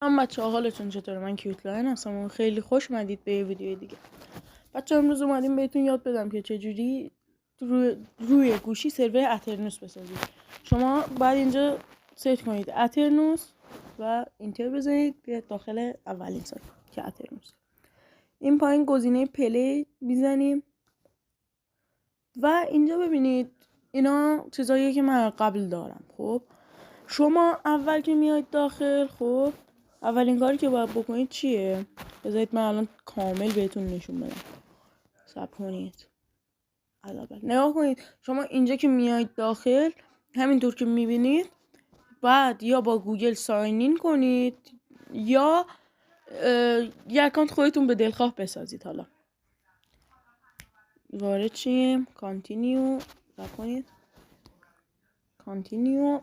هم بچه ها حالتون چطوره؟ من کیوت لاین هستم و خیلی خوش اومدید به یه ویدیو دیگه. بچه امروز اومدیم بهتون یاد بدم که چجوری روی گوشی سرور اترنوس بسازید. شما باید اینجا سرچ کنید اترنوس و اینتر بزنید، بیاید داخل اولین سایت که اترنوس. این پایین گزینه پلی میزنیم و اینجا ببینید اینا چیزاییه که من قبل دارم. خب شما اول که میاید داخل، خب اولین کاری که باید بکنید چیه؟ بذارید من الان کامل بهتون نشون بدم. صبر کنید. نگاه کنید، شما اینجا که میاید داخل همینطور که میبینید بعد یا با گوگل ساین کنید یا یه اکانت خودتون به دلخواه بسازید. حالا وارد شیم، کانتینیو کنید، کانتینیو.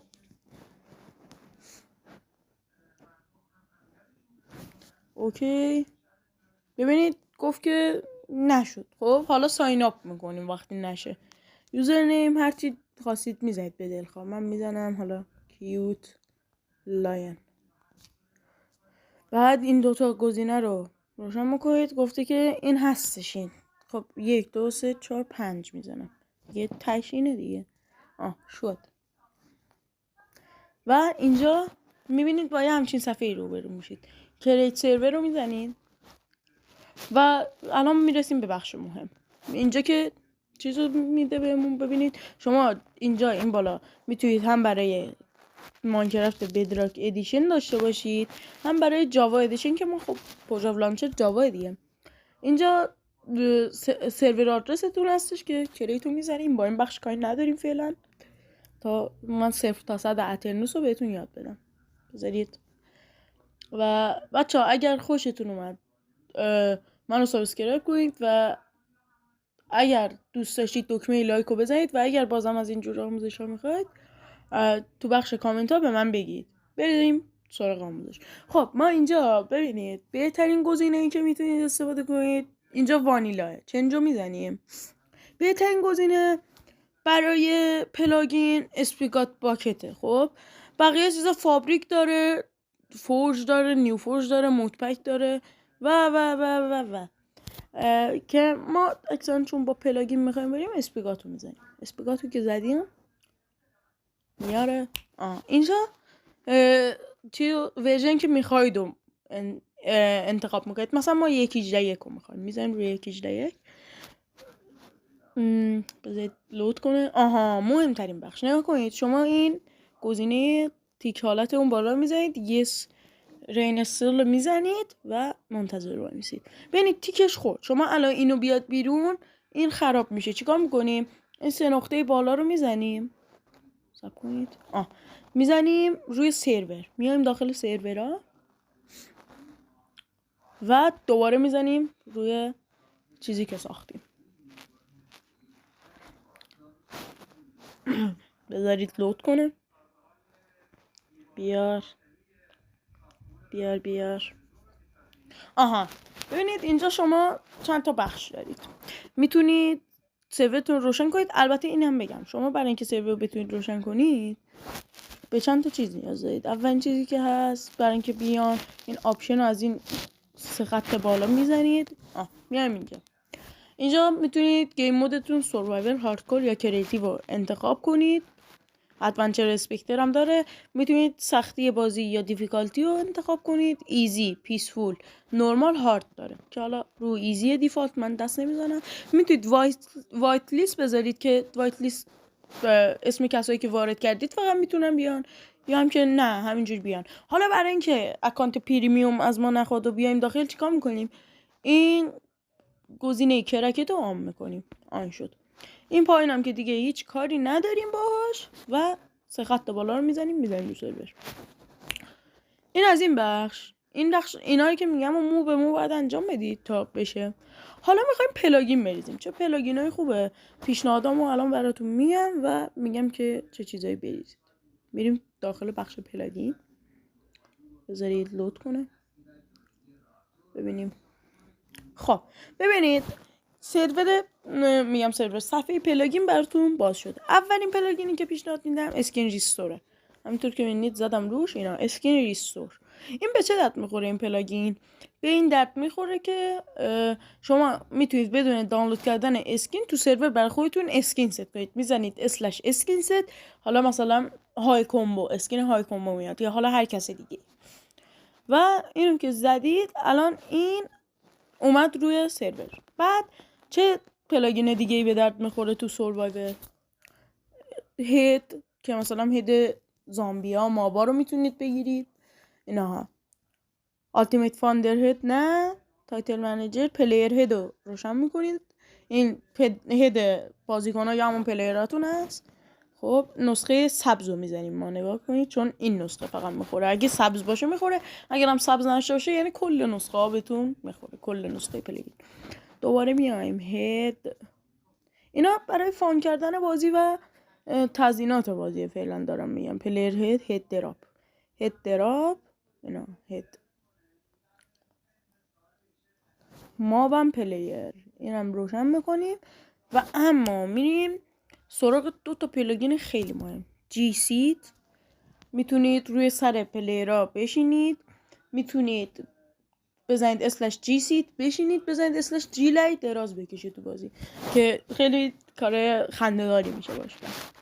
اوکی، ببینید گفت که نشد. خب حالا ساین اپ میکنیم. وقتی نشه یوزر نیم هرچی خواستید میزنید به دلخواه. من میزنم حالا کیوت لاین. بعد این دوتا گزینه رو روشن میکنید. گفته که این هستشین. خب 1 2 3 4 5 میزنم. یه تشینه دیگه. شد. و اینجا میبینید با یه همچین صفحه روبرو میشید. کریت سرور رو میزنید و الان میرسیم به بخش مهم. اینجا که چیزو میده بهمون. ببینید شما اینجا این بالا میتونید هم برای ماینکرافت بدراک ادیشن داشته باشید، هم برای جاوا ادیشن که ما خب پروژه لانچر جاوا دیگه. اینجا سرور آدرستون هستش که کریتو میزنیم. با این بخش کاری نداریم فعلا تا من 0 تا 100 اترنوس رو بهتون یاد بدم. بذارید. و بچه ها اگر خوشتون اومد منو سابسکرایب کنید و اگر دوست داشتید دکمه لایک رو بزنید و اگر بازم از اینجور آموزش ها میخواید تو بخش کامنت ها به من بگید. بریم سراغ آموزش. خب ما اینجا ببینید بهترین گزینه ای که میتونید استفاده کنید اینجا وانیلاه. چنجو میزنیم. بهترین گزینه برای پلاگین اسپیگات باکته. خب بقیه چیزا فابریک داره، فورج داره، نیو فورج داره، مودپک داره و که ما اکسان چون با پلاگین میخوایم بریم اسپیگاتو میزنیم. اسپیگاتو که زدیم میاره. اینجا چی ورژن که میخواید رو انتخاب میکنید. مثلا ما 1.18 رو میخوایم میزنیم روی 1.18. بذارید لود کنه. مهمترین بخش نگاه کنید. شما این گزینه تیک حالت اون بالا میزنید، یس رینستل میزنید و منتظر وایسید. ببینید تیکش خورد. شما الان اینو بیاد بیرون این خراب میشه. چیکار میکنیم؟ این 3 نقطه بالا رو میزنیم. صبر کنید. میزنیم روی سرور. میایم داخل سرورها و دوباره میزنیم روی چیزی که ساختیم. بذارید لود کنه. بیار. ببینید اینجا شما چند تا بخش دارید. میتونید سرورتون روشن کنید. البته این هم بگم شما برای اینکه سرور بتونید روشن کنید به چند تا چیز نیاز دارید. اولین چیزی که هست برای اینکه بیان این آپشن رو از این 3 خط بالا میزنید. میایم اینجا میتونید گیم مودتون سروایور، هاردکور یا کریتیو رو انتخاب کنید. ادونچر اسپکتر هم داره. میتونید سختی بازی یا دیفیکالتی رو انتخاب کنید. ایزی، پیسفول، نورمال، هارد داره که حالا رو ایزی دیفالت من دست نمیزنم. میتونید وایت لیست بذارید که وایت لیست اسم کسایی که وارد کردید فقط میتونن بیان یا هم که نه همینجور بیان. حالا برای اینکه اکانت پریمیوم از ما نخواد و بیایم داخل چیکار میکنیم؟ این گزینه کرکت رو آن میکنیم. آن شد. این پایین هم که دیگه هیچ کاری نداریم باش و 3 خط بالا رو میزنیم رو سرور. این از این بخش. این بخش اینایی که میگم و مو به مو باید انجام بدید تا بشه. حالا میخوایم پلاگین بریزیم. چه پلاگینای خوبه؟ پیشنهادامو الان براتون میگم و میگم که چه چیزایی بریزید. میریم داخل بخش پلاگین. بذارید لود کنه. ببینیم. خب ببینید سرور صفحه پلاگین براتون باز شده. اولین پلاگینی که پیشنهاد میدم اسکین ریستوره. همینطور که میبینید زدم روش اینا اسکین ریستور. این به چه درد میخوره این پلاگین؟ به این درد میخوره که شما میتونید بدون دانلود کردن اسکین تو سرور برای خودتون اسکین ست کنید. میزنید اسکین ست، حالا مثلا های کومبو، اسکین های کومبو میاد یا حالا هر کس دیگه، و اینو که زدید الان این اومد روی سرور. بعد چه پلاگین دیگه ای به درد میخوره تو سروایور؟ هید، که مثلا هید زامبیا مابا رو میتونید بگیرید، اینها. التیمیت فاندر هید نه، تایتل منیجر پلیر هید رو روشن میکنید، این هید بازیکن ها یا همون پلیراتون هست. خب نسخه سبز رو میزنیم ما، نگاه کنید، چون این نسخه فقط میخوره. اگه سبز باشه میخوره، اگر هم سبز نشه باشه یعنی کل نسخه ها بهتون میخوره، کل نسخه پلیگین. دوباره میایم هید، اینا برای فان کردن بازی و تزیینات بازی فعلا دارم میگم. پلیر هید دراپ اینا، هید مابم پلیر، اینم روشن میکنیم و اما میریم سراغ 2 تا پلاگین خیلی مهم. جی سیت، میتونید روی سر پلیرها بشینید، میتونید بزنید اسلش جی سیت بشینید، بزنید اسلش جی لای دراز بکشید تو بازی که خیلی کار خنده‌داری میشه باشه.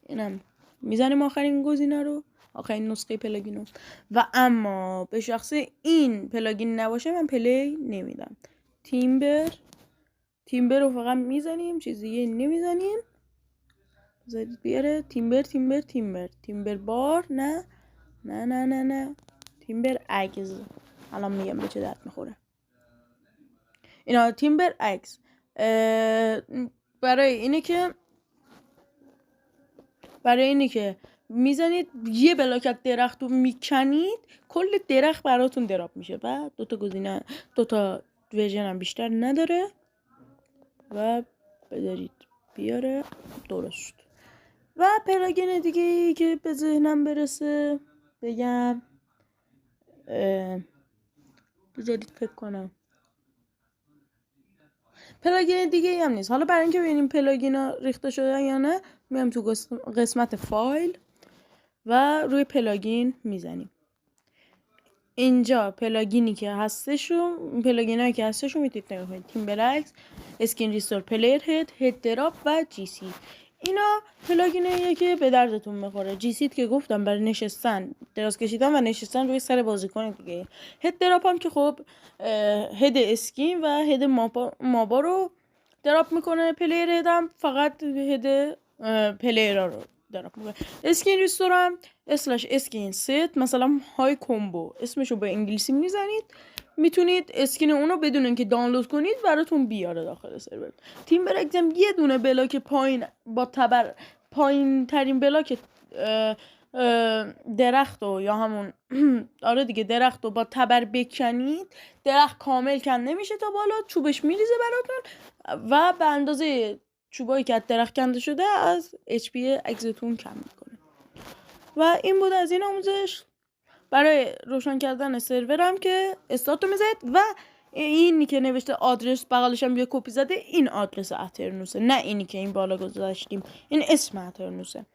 اینم میزنیم آخرین گزینه رو، آخرین نسخه پلاگین رو. و اما به شخص این پلاگین نباشه من پلی نمیدم. تیمبر رو فقط میزنیم، چیز دیگه نمیزنیم. بذارید بیاره تیمبر بار، نه تیمبر اگز. الان میگم به چه درد میخوره اینا. تیمبر اگز برای اینه که میزنید یه بلاکت درخت رو میکنید، کل درخت براتون دراپ میشه و 2 تا گزینه، 2 تا ورژن هم بیشتر نداره. و بذارید بیاره، درست. و پلاگین دیگه ای که به ذهنم برسه بگم، بذارید فکر کنم، پلاگین دیگه هم نیست. حالا برای اینکه ببینیم پلاگین ها ریخته شدن یا نه، میام تو قسمت فایل و روی پلاگین میزنیم. اینجا پلاگینی که هستشون، پلاگینایی که هستشون میتونید نگاه کنید. تیمبرکس، اسکین ریستور، پلیر هید دراپ و جی سی. اینا پلاگیناییه که به دردتون میخوره. جی سیت که گفتم برای نشستن، دراز کشیدن و نشستن روی سر بازیکن دیگه. هید دراپ هم که خب هید اسکین و هید مابا رو دراپ میکنه. پلیر هید هم فقط هید پلیر رو دراپ میکنه. اسکین ریستور هم اسکین ست، مثلا های کومبو اسمشو به انگلیسی میزنید، میتونید اسکین اونو بدون اینکه دانلود کنید براتون بیاره داخل سرور. تیمبرکس هم یه دونه بلاک پایین با تبر، پایین ترین بلاک درخت و یا همون آره دیگه درخت رو با تبر بکنید، درخت کامل کن نمیشه تا بالا، چوبش میریزه براتون و به اندازه چوبایی که از درخت کنده شده از HP اگزتون کم میکنه. و این بود از این آموزش برای روشن کردن سرورم که استارتو میزید و اینی که نوشته آدرس بغلش هم یه کپی زده، این آدرس اترنوسه، نه اینی که این بالا گذاشتیم، این اسم اترنوسه.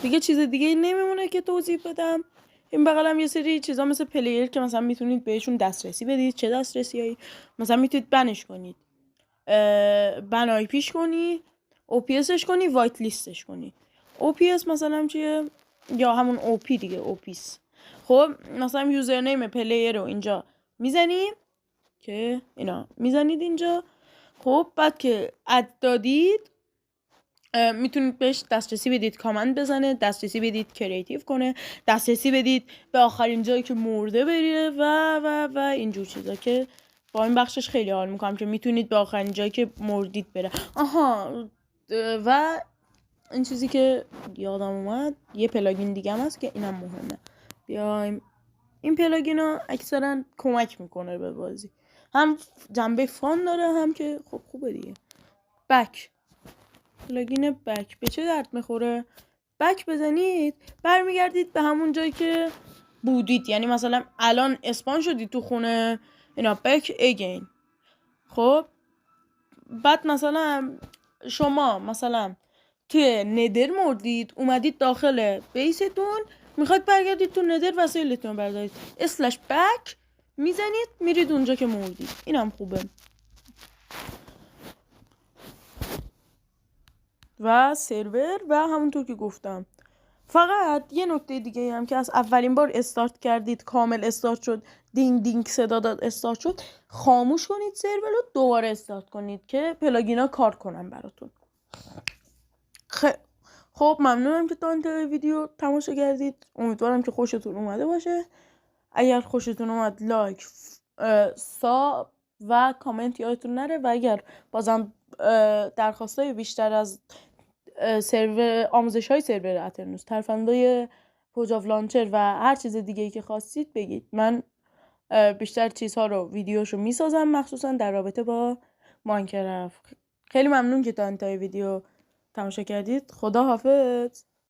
دیگه چیز دیگه نمیمونه که توضیح بدم. این بغل هم یه سری چیزا مثل پلیر که مثلا میتونید بهشون دسترسی بدید. چه دسترسیایی؟ مثلا میتونید بنش کنید، بن آی پیش کنی، او پی اسش کنی، وایت لیستش کنی. او پی اس مثلا چیه؟ یا همون او پی دیگه، او پیس. خب مثلا یوزرنیم پلیر رو اینجا میزنیم که اینا میزنید اینجا. خب بعد که اد دادید میتونید بهش دسترسی بدید، کامند بزنه، دسترسی بدید کریتیو کنه، دسترسی بدید به آخرین جایی که مرده بریه و اینجور چیزا که با این بخشش خیلی حال میکنم که میتونید به آخرین جایی که مردید بره. و این چیزی که یادم اومد، یه پلاگین دیگه هم هست که اینم مهمه. بیایم این پلاگین ها اکثرا کمک میکنه به بازی، هم جنبه فان داره هم که خب خوبه دیگه. بک، پلاگین بک به چه درد میخوره؟ بک بزنید برمیگردید به همون جایی که بودید، یعنی مثلا الان اسپان شدید تو خونه اینا، بک اگین. خب بعد مثلا شما مثلا توی ندر مردید، اومدید داخل بیستون میخواد برگردید تو ندر وسایلتون بردارید اسلش بک میزنید میرید اونجا که موردید. اینم خوبه. و سرور و همونطور که گفتم فقط یه نکته دیگه هم که از اولین بار استارت کردید کامل استارت شد، دینگ دینگ صدا داد استارت شد، خاموش کنید سرور رو، دوباره استارت کنید که پلاگینا کار کنن براتون. خب ممنونم که تا انتهای ویدیو تماشا کردید. امیدوارم که خوشتون اومده باشه. اگر خوشتون اومد لایک ساب و کامنت یادتون نره و اگر بازم درخواستای بیشتر از سرور آموزش های سرور اترنوس، ترفندای پوجاو لانچر و هر چیز دیگه ای که خواستید بگید. من بیشتر چیزها رو ویدیوشو میسازم مخصوصا در رابطه با ماینکرافت. خیلی ممنون که تا انتهای ویدیو تماشا کردید. خدا حافظ.